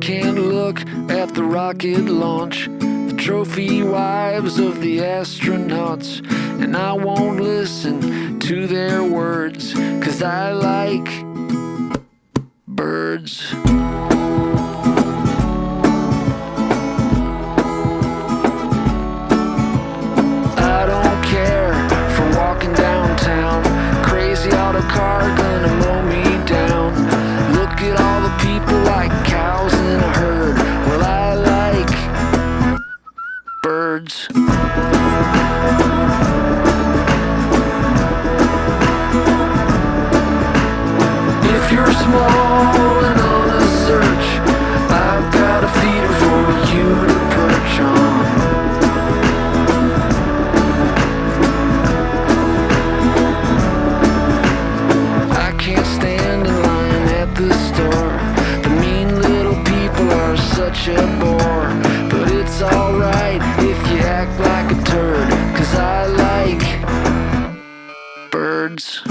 can't look at the rocket launch, the trophy wives of the astronauts, and I won't listen to their words, 'cause I like birds. I don't care for walking downtown, crazy auto car gonna mow me down. Look at all the people like cows in a herd. Well, I like birds. If you're small and on a search, I've got a feeder for you to perch on. I can't stand in line at the store. The mean little people are such a bore. But it's alright if you act like a turd, 'cause I like birds.